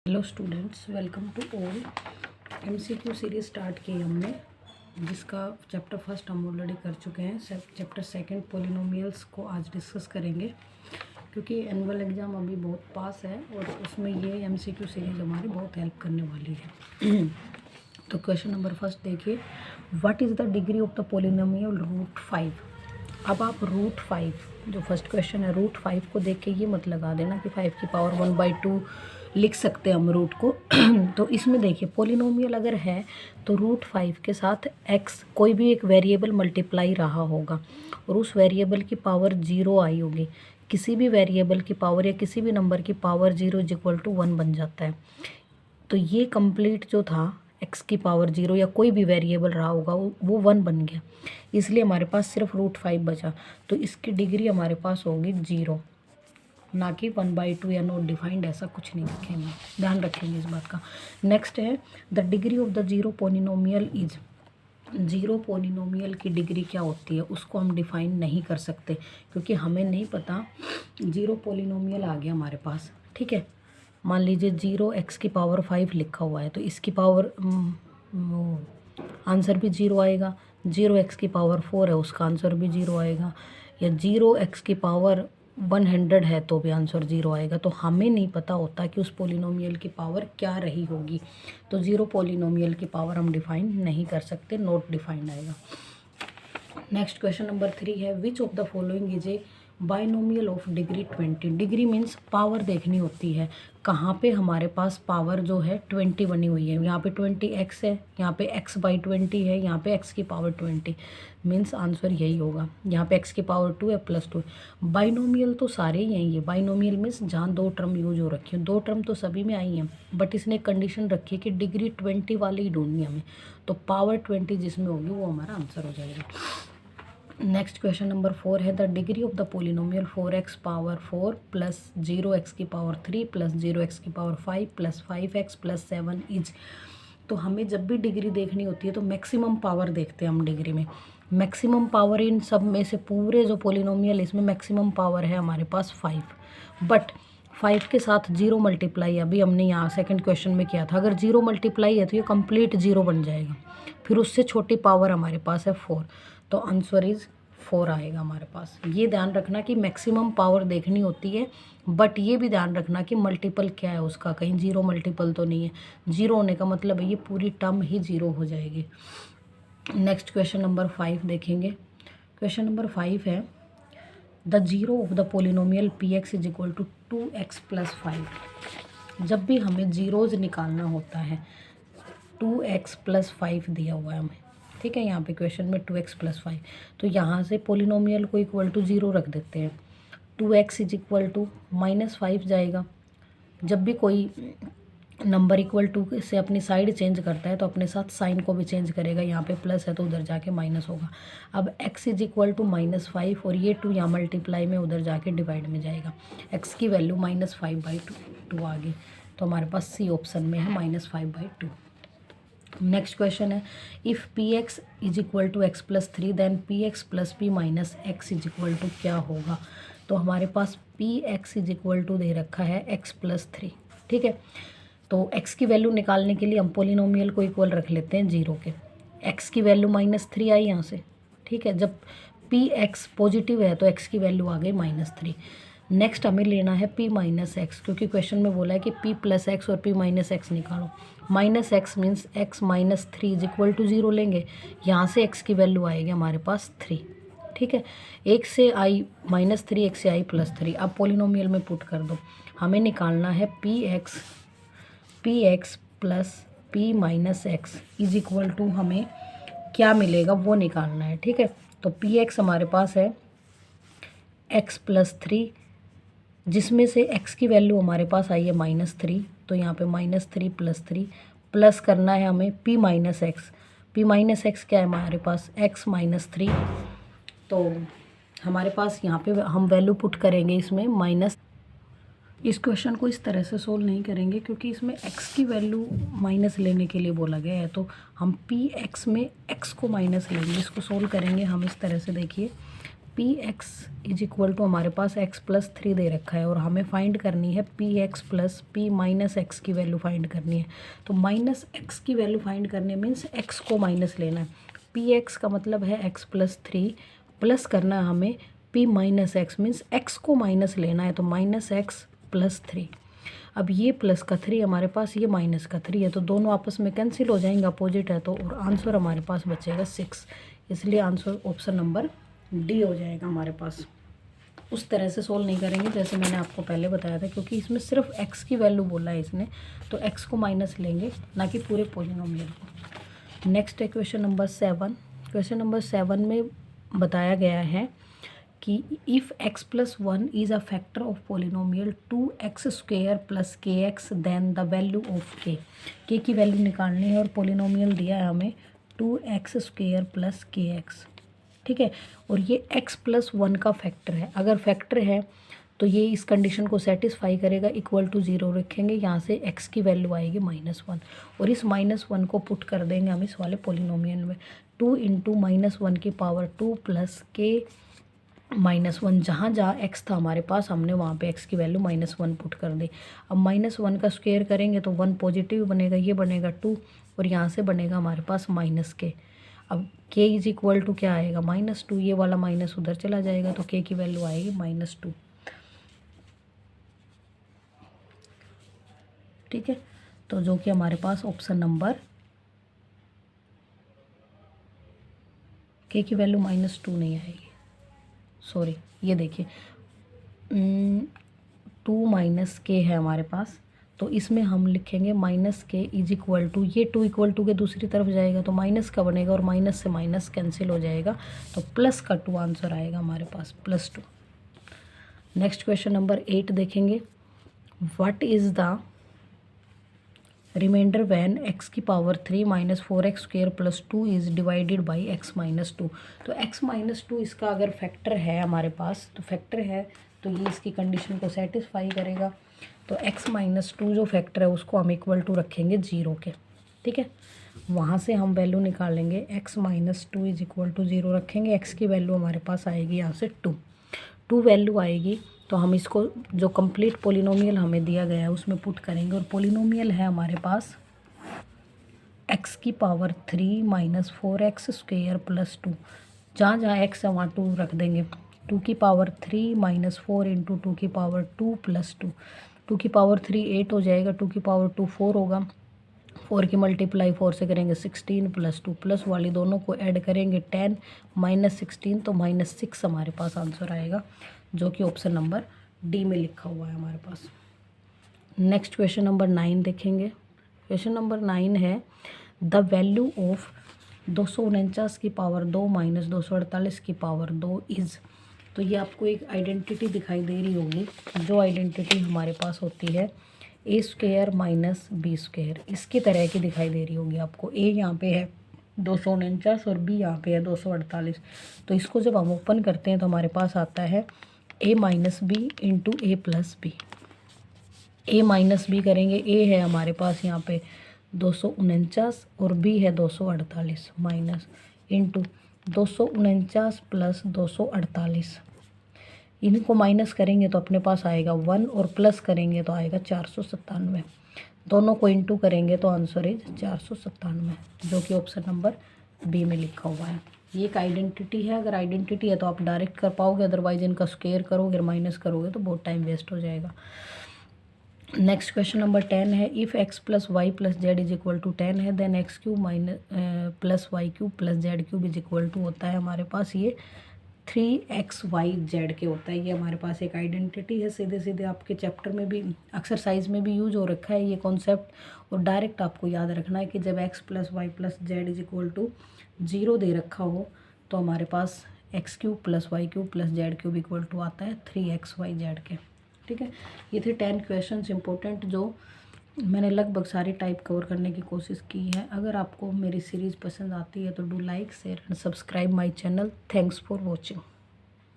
Hello students, welcome to all. MCQ series start की हमने, जिसका चैप्टर फर्स्ट हम ऑलरेडी कर चुके हैं। चैप्टर सेकंड पॉलिनोमियल्स को आज डिस्कस करेंगे, क्योंकि एनुअल एग्ज़ाम अभी बहुत पास है और उसमें ये एमसीक्यू सीरीज हमारी बहुत हेल्प करने वाली है। तो क्वेश्चन नंबर फर्स्ट देखिए, what is the degree of the polynomial root 5। अब आप रूट 5, जो फर्स्ट क्वेश्चन है, रूट 5 को देख के ये मत लगा देना कि 5 की पावर 1/2 लिख सकते हैं हम रूट को। तो इसमें देखिए, पॉलिनोमियल अगर है तो रूट 5 के साथ x कोई भी एक वेरिएबल मल्टीप्लाई रहा होगा और उस वेरिएबल की पावर 0 आई होगी। किसी भी वेरिएबल की पावर या किसी भी नंबर की पावर 0 इज इक्वल टू 1 बन जाता है। तो ये कंप्लीट जो था, x की पावर 0 या कोई भी वेरिएबल रहा होगा वो 1 बन गया, इसलिए हमारे पास सिर्फ रूट 5 बचा। तो इसकी डिग्री हमारे पास होगी 0, ना कि 1/2 या नॉट डिफाइंड, ऐसा कुछ नहीं रखेंगे, ध्यान रखेंगे इस बात का। नेक्स्ट है, the degree of the zero polynomial is. Zero polynomial की डिग्री क्या होती है उसको हम डिफाइन नहीं कर सकते, क्योंकि हमें नहीं पता। जीरो पोलिनोमियल आ गया हमारे पास, ठीक है। मान लीजिए 0x की पावर 5 लिखा हुआ है, तो इसकी पावर आंसर भी 0 आएगा। 0x की पावर 4 है, उसका आंसर भी 0 आएगा। या 0x की पावर 100 है तो भी आंसर 0 आएगा। तो हमें नहीं पता होता कि उस पोलिनोमियल की पावर क्या रही होगी, तो जीरो पोलिनोमियल की पावर हम डिफाइन नहीं कर सकते, नॉट डिफाइंड आएगा। नेक्स्ट क्वेश्चन नंबर 3 है, which of the following is a binomial of degree 20। Degree means power देखनी होती है, कहाँ पे हमारे पास पावर जो है 20 बनी हुई है। यहाँ पे 20x है, यहाँ पे x/20 है, यहाँ पे x की पावर 20, मीन्स आंसर यही होगा। यहाँ पे x की पावर 2 है, +2। बाइनोमियल तो सारे ही हैं। ये बाइनोमियल मीन्स जहाँ दो टर्म यूज हो रखी हैं, दो टर्म तो सभी में आई हैं, बट इसने कंडीशन रखी है कि डिग्री 20 वाली ही ढूंढनी हमें, तो पावर 20 जिसमें होगी वो हमारा आंसर हो जाएगा। नेक्स्ट क्वेश्चन नंबर 4 है, the degree of the polynomial 4x power 4 plus 0x की पावर 3 प्लस 0x की power 5 plus 5x plus 7 is. तो हमें जब भी डिग्री देखनी होती है तो मैक्सिमम पावर देखते हैं हम डिग्री में। मैक्सिमम पावर इन सब में से, पूरे जो पोलिनोमियल, इसमें मैक्सिमम पावर है हमारे पास 5, बट 5 के साथ 0 मल्टीप्लाई अभी हमने यहाँ सेकंड क्वेश्चन में किया था। अगर 0 मल्टीप्लाई है तो ये कंप्लीट 0 बन जाएगा, फिर उससे छोटी पावर हमारे पास है 4, तो आंसर इज 4 आएगा हमारे पास। ये ध्यान रखना कि मैक्सिमम पावर देखनी होती है, बट ये भी ध्यान रखना कि मल्टीपल क्या है उसका, कहीं 0 मल्टीपल तो नहीं है। 0 होने का मतलब है ये पूरी टर्म ही 0 हो जाएगी। नेक्स्ट क्वेश्चन नंबर 5 देखेंगे। क्वेश्चन नंबर 5 है, the zero of the polynomial px is equal to 2x plus 5। जब भी हमें जीरोज निकालना होता है, 2x प्लस 5 दिया हुआ है हमें, ठीक है। यहाँ पे क्वेश्चन में 2x प्लस 5, तो यहाँ से पोलिनोमियल को इक्वल टू 0 रख देते हैं। 2x इज इक्वल टू -5 जाएगा। जब भी कोई नंबर इक्वल टू से अपनी साइड चेंज करता है तो अपने साथ साइन को भी चेंज करेगा। यहाँ पे प्लस है तो उधर जाके माइनस होगा। अब x इज इक्वल टू -5 और ये 2 यहाँ मल्टीप्लाई में उधर जाके डिवाइड में जाएगा। x की वैल्यू -5/2 आ गई, तो हमारे पास सी ऑप्शन में है -5/2। नेक्स्ट क्वेश्चन है, if px is equal to x plus 3 then px plus p minus x is equal to क्या होगा। तो हमारे पास px इज इक्वल टू दे रखा है x प्लस 3, ठीक है। तो x की वैल्यू निकालने के लिए हम पोलिनोमियल को इक्वल रख लेते हैं 0 के। x की वैल्यू -3 आई यहाँ से, ठीक है। जब px पॉजिटिव है तो x की वैल्यू आ गई -3। नेक्स्ट हमें लेना है p माइनस एक्स, क्योंकि क्वेश्चन में बोला है कि p प्लस एक्स और p माइनस एक्स निकालो। -x means x minus 3 is equal to 0 लेंगे। यहाँ से x की वैल्यू आएगी हमारे पास 3, ठीक है। एक से आई -3, एक से आई +3। अब पोलिनोमियल में पुट कर दो। हमें निकालना है px plus p minus x is equal to हमें क्या मिलेगा वो निकालना है, ठीक है। तो px हमारे पास है x प्लस 3, जिसमें से x की वैल्यू हमारे पास आई है -3, तो यहाँ पे -3 + 3 प्लस करना है हमें p minus x. p minus x क्या है हमारे पास, x माइनस 3। तो हमारे पास यहाँ पे हम वैल्यू पुट करेंगे इसमें माइनस। इस क्वेश्चन को इस तरह से सोल्व नहीं करेंगे, क्योंकि इसमें x की वैल्यू माइनस लेने के लिए बोला गया है, तो हम px में x को माइनस लेंगे। इसको सोल्व करेंगे हम इस तरह से, देखिए p x is equal to हमारे पास एक्स प्लस 3 दे रखा है और हमें फाइंड करनी है P x plus P minus x की वैल्यू फाइंड करनी है। तो माइनस एक्स की वैल्यू फाइंड करने मीन्स एक्स को माइनस लेना है। पी एक्स का मतलब है एक्स प्लस 3 प्लस करना है हमें P minus x means x को माइनस लेना है, तो माइनस एक्स प्लस 3। अब ये प्लस का 3 हमारे पास, ये माइनस का 3 है, तो दोनों आपस में कैंसिल हो जाएंगे, अपोजिट है तो, और आंसर हमारे पास बचेगा 6। इसलिए आंसर ऑप्शन नंबर डी हो जाएगा हमारे पास। उस तरह से सोल्व नहीं करेंगे जैसे मैंने आपको पहले बताया था, क्योंकि इसमें सिर्फ एक्स की वैल्यू बोला है इसने, तो एक्स को माइनस लेंगे ना कि पूरे पॉलिनोमियल को। नेक्स्ट है क्वेश्चन नंबर 7। क्वेश्चन नंबर 7 में बताया गया है कि if x plus 1 is a factor of polynomial 2x² plus kx then the value of k की वैल्यू निकालनी है और पोलिनोमियल दिया है हमें 2x² प्लस kx, ठीक है। और ये x प्लस 1 का फैक्टर है, अगर फैक्टर है तो ये इस कंडीशन को सेटिस्फाई करेगा, इक्वल टू 0 रखेंगे, यहाँ से x की वैल्यू आएगी -1 और इस -1 को पुट कर देंगे हम इस वाले पोलिनोमियल में। 2 इंटू -1 की पावर 2 प्लस k -1, जहाँ जहाँ x था हमारे पास हमने वहाँ पे x की वैल्यू -1 पुट कर दी। अब -1 का स्क्वायर करेंगे तो 1 पॉजिटिव बनेगा, ये बनेगा 2 और यहाँ से बनेगा हमारे पास -k। अब k इज इक्वल टू क्या आएगा -2, ये वाला माइनस उधर चला जाएगा तो k की वैल्यू आएगी -2, ठीक है। तो जो कि हमारे पास ऑप्शन नंबर k की वैल्यू -2 नहीं आएगी, सॉरी ये देखिए 2 माइनस के है हमारे पास, तो इसमें हम लिखेंगे -k इज इक्वल टू, ये 2 इक्वल टू के दूसरी तरफ जाएगा तो माइनस का बनेगा और माइनस से माइनस कैंसिल हो जाएगा, तो प्लस का 2 आंसर आएगा हमारे पास, +2। नेक्स्ट क्वेश्चन नंबर 8 देखेंगे। What is the remainder when x की power 3 minus 4x² plus 2 is divided by x-2। तो x-2 इसका अगर फैक्टर है हमारे पास, तो फैक्टर है तो ये इसकी कंडीशन को सेटिस्फाई करेगा। तो x-2 जो फैक्टर है उसको हम इक्वल टू रखेंगे 0 के, ठीक है। वहाँ से हम वैल्यू निकालेंगे x-2 इज इक्वल टू 0 रखेंगे, x की वैल्यू हमारे पास आएगी यहाँ से 2 वैल्यू आएगी, तो हम इसको जो कंप्लीट पोलिनोमियल हमें दिया गया है उसमें पुट करेंगे। और पोलिनोमियल है हमारे पास x की पावर 3 माइनस 4x² प्लस 2, जहाँ जहाँ x है वहाँ 2 रख देंगे। 2 की पावर 3 माइनस 4 इंटू 2 की पावर 2 प्लस 2, 2 की पावर 3 8 हो जाएगा, 2 की पावर 2 4 होगा, 4 की मल्टीप्लाई 4 से करेंगे 16 प्लस 2, प्लस वाली दोनों को ऐड करेंगे 10 माइनस 16, तो -6 हमारे पास आंसर आएगा, जो कि ऑप्शन नंबर डी में लिखा हुआ है हमारे पास। नेक्स्ट क्वेश्चन नंबर 9 देखेंगे। क्वेश्चन नंबर 9 है द वैल्यू ऑफ 249 की पावर 2 माइनस 248 की पावर 2 इज़। तो ये आपको एक आइडेंटिटी दिखाई दे रही होगी, जो आइडेंटिटी हमारे पास होती है a² माइनस b², इसकी तरह की दिखाई दे रही होगी आपको। a यहाँ पे है 249 और b यहाँ पे है 248, तो इसको जब हम ओपन करते हैं तो हमारे पास आता है a minus B into A plus B. a minus B करेंगे, a है हमारे पास यहाँ पे 249 और b है 248 माइनस इंटू 249 प्लस 248, इनको माइनस करेंगे तो अपने पास आएगा 1 और प्लस करेंगे तो आएगा 497, दोनों को इंटू करेंगे तो आंसर इज 497, जो कि ऑप्शन नंबर बी में लिखा हुआ है। ये एक आइडेंटिटी है, अगर आइडेंटिटी है तो आप डायरेक्ट कर पाओगे, अदरवाइज इनका स्क्वायर करोगे और माइनस करोगे तो बहुत टाइम वेस्ट हो जाएगा। नेक्स्ट क्वेश्चन नंबर 10 है if x plus y plus z is equal to 10 है then x³ minus plus y³ plus z³ is equal to होता है हमारे पास ये 3xyz के होता है। ये हमारे पास एक आइडेंटिटी है, सीधे सीधे आपके चैप्टर में भी एक्सरसाइज में भी यूज हो रखा है ये कॉन्सेप्ट, और डायरेक्ट आपको याद रखना है कि जब x plus y plus z is equal to 0 दे रखा हो तो हमारे पास x³ plus y³ plus z³ equal to आता है 3xyz के, ठीक है। ये थे 10 क्वेश्चंस इंपॉर्टेंट जो मैंने लगभग सारी टाइप कवर करने की कोशिश की है। अगर आपको मेरी सीरीज़ पसंद आती है तो do like share and subscribe my channel. Thanks for watching.